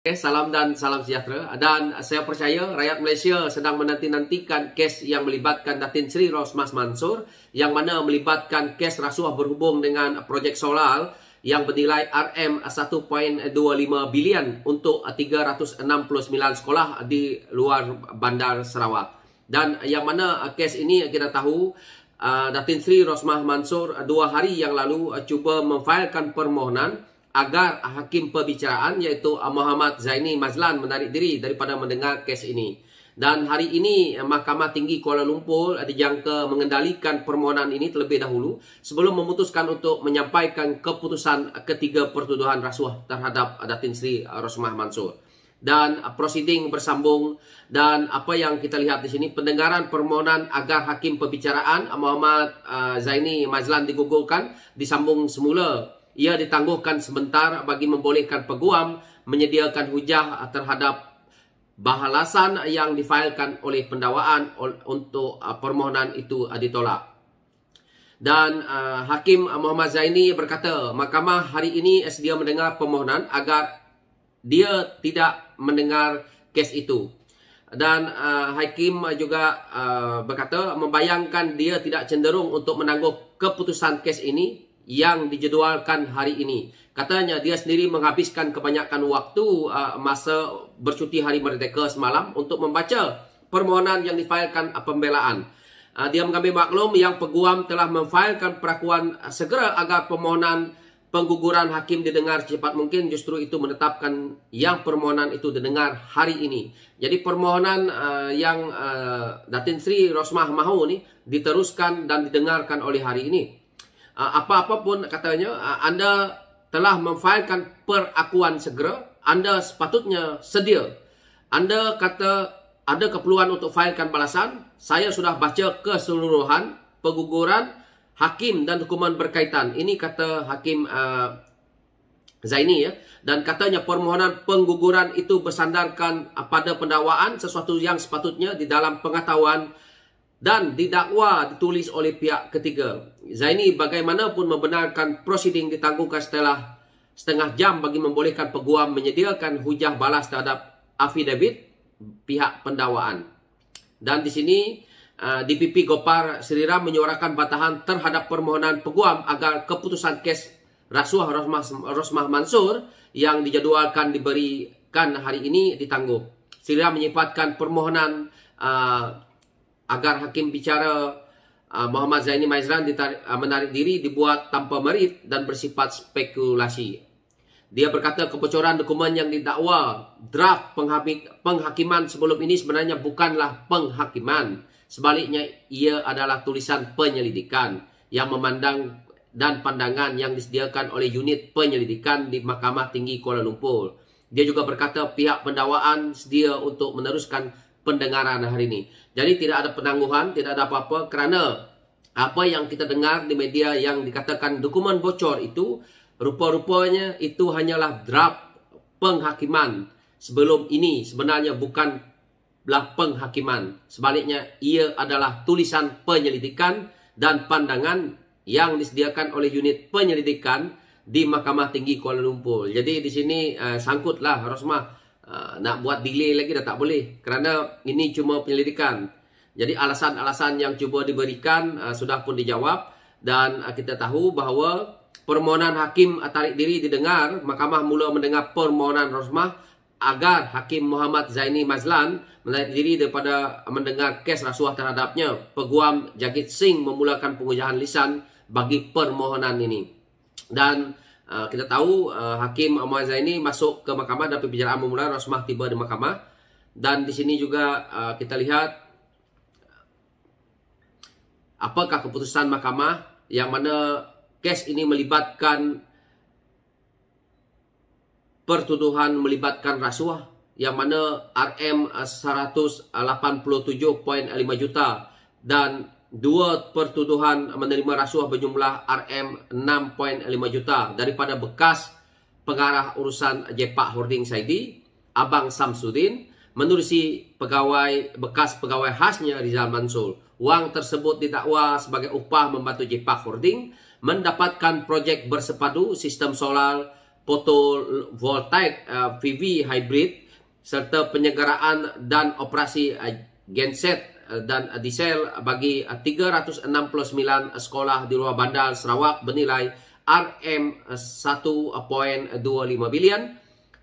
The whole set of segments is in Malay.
Oke, salam dan salam sejahtera. Dan saya percaya rakyat Malaysia sedang menanti-nantikan kes yang melibatkan Datin Seri Rosmah Mansor, yang mana melibatkan kes rasuah berhubung dengan projek solar yang bernilai RM1.25 bilion untuk 369 sekolah di luar bandar Sarawak. Dan yang mana kes ini kita tahu Datin Seri Rosmah Mansor 2 hari yang lalu cuba memfailkan permohonan agar hakim perbicaraan iaitu Muhammad Zaini Mazlan menarik diri daripada mendengar kes ini. Dan hari ini Mahkamah Tinggi Kuala Lumpur dijangka mengendalikan permohonan ini terlebih dahulu sebelum memutuskan untuk menyampaikan keputusan ketiga pertuduhan rasuah terhadap Datin Seri Rosmah Mansor. Dan proceeding bersambung, dan apa yang kita lihat di sini, pendengaran permohonan agar hakim perbicaraan Muhammad Zaini Mazlan digugurkan disambung semula. Ia ditangguhkan sebentar bagi membolehkan peguam menyediakan hujah terhadap balasan yang difailkan oleh pendakwaan untuk permohonan itu ditolak. Dan Hakim Muhammad Zaini berkata, mahkamah hari ini sedia mendengar permohonan agar dia tidak mendengar kes itu. Dan Hakim juga berkata membayangkan dia tidak cenderung untuk menangguh keputusan kes ini yang dijadualkan hari ini. Katanya dia sendiri menghabiskan kebanyakan waktu masa bercuti Hari Merdeka semalam untuk membaca permohonan yang difailkan pembelaan. Dia mengambil maklum yang peguam telah memfailkan perakuan segera agar permohonan pengguguran hakim didengar secepat mungkin. Justru itu menetapkan yang permohonan itu didengar hari ini. Jadi permohonan yang Datin Seri Rosmah mahu ni diteruskan dan didengarkan oleh hari ini. Apa-apa pun katanya, anda telah memfailkan perakuan segera, anda sepatutnya sedia. Anda kata ada keperluan untuk failkan balasan. Saya sudah baca keseluruhan pengguguran hakim dan dokumen berkaitan. Ini kata Hakim Zaini ya. Dan katanya permohonan pengguguran itu bersandarkan pada pendakwaan, sesuatu yang sepatutnya di dalam pengetahuan dan didakwa ditulis oleh pihak ketiga. Zaini bagaimanapun membenarkan prosiding ditangguhkan setelah setengah jam bagi membolehkan peguam menyediakan hujah balas terhadap afidavit pihak pendakwaan. Dan di sini DPP Gopar Sriram menyuarakan bantahan terhadap permohonan peguam agar keputusan kes rasuah Rosmah Mansor yang dijadualkan diberikan hari ini ditangguh. Sriram menyifatkan permohonan agar hakim bicara Muhammad Zaini Mazlan menarik diri dibuat tanpa merit dan bersifat spekulasi. Dia berkata kebocoran dokumen yang didakwa draft penghakiman sebelum ini sebenarnya bukanlah penghakiman. Sebaliknya ia adalah tulisan penyelidikan yang memandang dan pandangan yang disediakan oleh unit penyelidikan di Mahkamah Tinggi Kuala Lumpur. Dia juga berkata pihak pendakwaan sedia untuk meneruskan pendengaran hari ini. Jadi tidak ada penangguhan, tidak ada apa-apa, kerana apa yang kita dengar di media yang dikatakan dokumen bocor itu, rupa-rupanya itu hanyalah draft penghakiman sebelum ini, sebenarnya bukanlah penghakiman. Sebaliknya ia adalah tulisan penyelidikan dan pandangan yang disediakan oleh unit penyelidikan di Mahkamah Tinggi Kuala Lumpur. Jadi di sini sangkutlah Rosmah nak buat delay lagi dah tak boleh, kerana ini cuma penyelidikan. Jadi alasan-alasan yang cuba diberikan sudah pun dijawab. Dan kita tahu bahawa permohonan hakim tarik diri didengar. Mahkamah mula mendengar permohonan Rosmah agar Hakim Muhammad Zaini Mazlan menarik diri daripada mendengar kes rasuah terhadapnya. Peguam Jagit Singh memulakan pengujahan lisan bagi permohonan ini. Dan kita tahu Hakim Muhammad Zaini masuk ke mahkamah dan pembicaraan memula Rosmah tiba di mahkamah. Dan di sini juga kita lihat apakah keputusan mahkamah yang mana kes ini melibatkan pertuduhan melibatkan rasuah, yang mana RM187.5 juta dan dua pertuduhan menerima rasuah berjumlah RM6.5 juta daripada bekas pengarah urusan Jepak Holding Saidi, Abang Samsudin, menerusi bekas pegawai khasnya Rizal Mansor. Wang tersebut didakwa sebagai upah membantu Jepak Holding mendapatkan projek bersepadu sistem solar fotovoltaik PV hybrid serta penyelenggaraan dan operasi genset dan diesel bagi 369 sekolah di luar bandar Sarawak bernilai RM1.25 bilion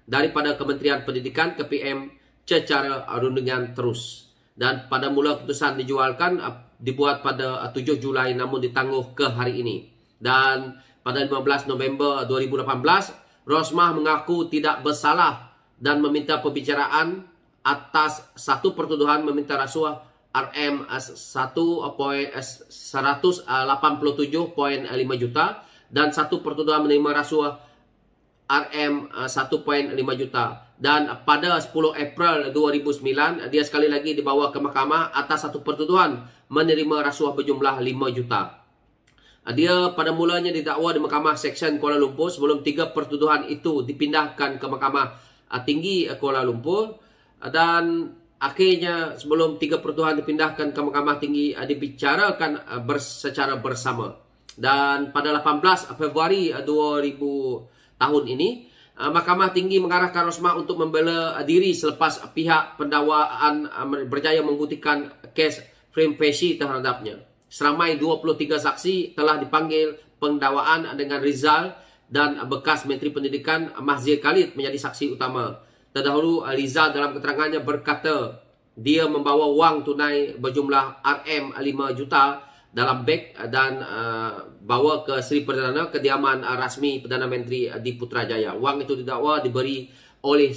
daripada Kementerian Pendidikan ke PM secara rundingan terus. Dan pada mula keputusan dibuat pada 7 Julai namun ditangguh ke hari ini. Dan pada 15 November 2018, Rosmah mengaku tidak bersalah dan meminta pembicaraan atas satu pertuduhan meminta rasuah RM187.5 juta dan satu pertuduhan menerima rasuah RM1.5 juta. Dan pada 10 April 2009, dia sekali lagi dibawa ke mahkamah atas satu pertuduhan menerima rasuah berjumlah 5 juta. Dia pada mulanya didakwa di Mahkamah Seksyen Kuala Lumpur sebelum 3 pertuduhan itu dipindahkan ke Mahkamah Tinggi Kuala Lumpur. Dan akhirnya sebelum 3 pertuduhan dipindahkan ke Mahkamah Tinggi dibicarakan secara bersama. Dan pada 18 Februari 2000 tahun ini, Mahkamah Tinggi mengarahkan Rosmah untuk membela diri selepas pihak pendakwaan berjaya membuktikan kes frame facie terhadapnya. Seramai 23 saksi telah dipanggil pendakwaan dengan Rizal dan bekas Menteri Pendidikan Mahzir Khalid menjadi saksi utama. Terdahulu Rizal dalam keterangannya berkata dia membawa wang tunai berjumlah RM5 juta dalam beg dan bawa ke Sri Perdana kediaman rasmi Perdana Menteri di Putrajaya. Wang itu didakwa diberi oleh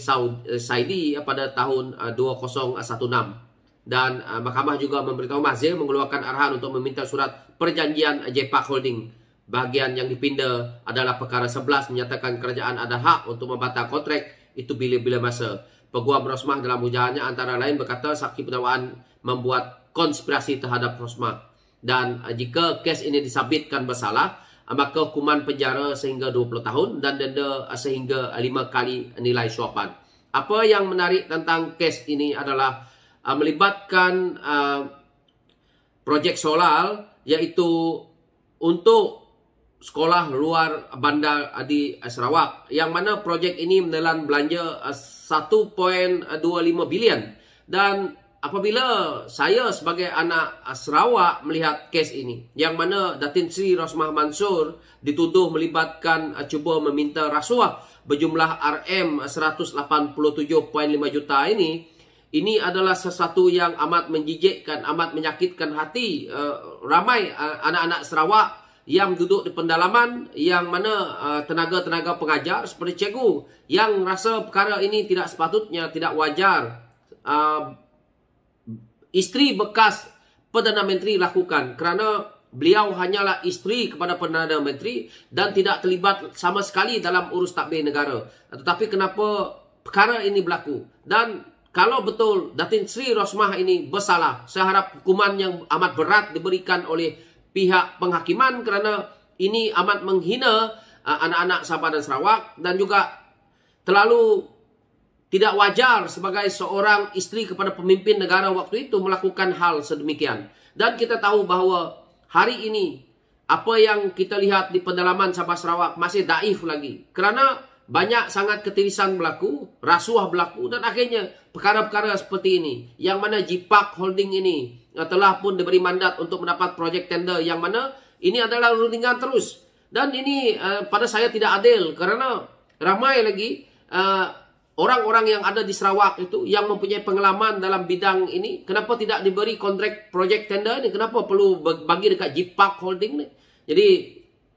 Saidi pada tahun 2016. Dan mahkamah juga memberitahu Mahzir mengeluarkan arahan untuk meminta surat perjanjian JPAC Holding. Bahagian yang dipinda adalah perkara 11 menyatakan kerajaan ada hak untuk membatal kontrak itu bila-bila masa. Peguam Rosmah dalam ujarannya antara lain berkata saksi pendakwaan membuat konspirasi terhadap Rosmah. Dan jika kes ini disabitkan bersalah, maka hukuman penjara sehingga 20 tahun dan denda sehingga 5 kali nilai suapan. Apa yang menarik tentang kes ini adalah melibatkan projek solar, iaitu untuk sekolah luar bandar di Sarawak, yang mana projek ini menelan belanja 1.25 bilion. Dan apabila saya sebagai anak Sarawak melihat kes ini, yang mana Datin Sri Rosmah Mansor dituduh melibatkan cuba meminta rasuah berjumlah RM187.5 juta ini adalah sesuatu yang amat menjijikkan, amat menyakitkan hati ramai anak-anak Sarawak yang duduk di pendalaman, yang mana tenaga-tenaga pengajar seperti cikgu yang rasa perkara ini tidak sepatutnya, tidak wajar isteri bekas Perdana Menteri lakukan, kerana beliau hanyalah isteri kepada Perdana Menteri dan tidak terlibat sama sekali dalam urus tadbir negara. Tetapi kenapa perkara ini berlaku? Dan kalau betul Datin Sri Rosmah ini bersalah, saya harap hukuman yang amat berat diberikan oleh pihak penghakiman, kerana ini amat menghina anak-anak Sabah dan Sarawak dan juga terlalu tidak wajar sebagai seorang isteri kepada pemimpin negara waktu itu melakukan hal sedemikian. Dan kita tahu bahawa hari ini apa yang kita lihat di pendalaman Sabah Sarawak masih daif lagi, kerana banyak sangat ketirisan berlaku, rasuah berlaku, dan akhirnya perkara-perkara seperti ini, yang mana JPAC Holding ini telah pun diberi mandat untuk mendapat projek tender, yang mana ini adalah rundingan terus. Dan ini pada saya tidak adil, kerana ramai lagi orang-orang yang ada di Sarawak itu yang mempunyai pengalaman dalam bidang ini, kenapa tidak diberi kontrak projek tender ini? Kenapa perlu bagi dekat JPAC Holding ni? Jadi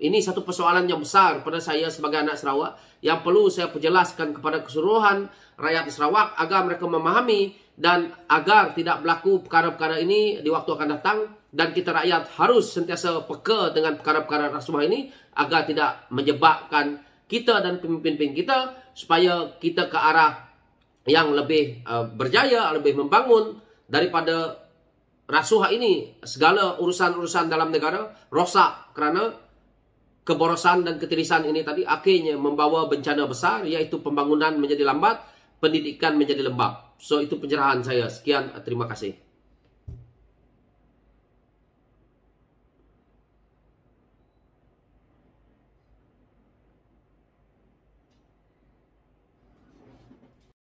ini satu persoalan yang besar pada saya sebagai anak Sarawak, yang perlu saya perjelaskan kepada keseluruhan rakyat Sarawak agar mereka memahami dan agar tidak berlaku perkara-perkara ini di waktu akan datang. Dan kita rakyat harus sentiasa peka dengan perkara-perkara rasuah ini agar tidak menyebabkan kita dan pemimpin-pemimpin kita, supaya kita ke arah yang lebih berjaya, lebih membangun daripada rasuah ini. Segala urusan-urusan dalam negara rosak kerana keborosan dan ketirisan ini tadi, akhirnya membawa bencana besar, iaitu pembangunan menjadi lambat, pendidikan menjadi lembab. So itu pencerahan saya. Sekian, terima kasih.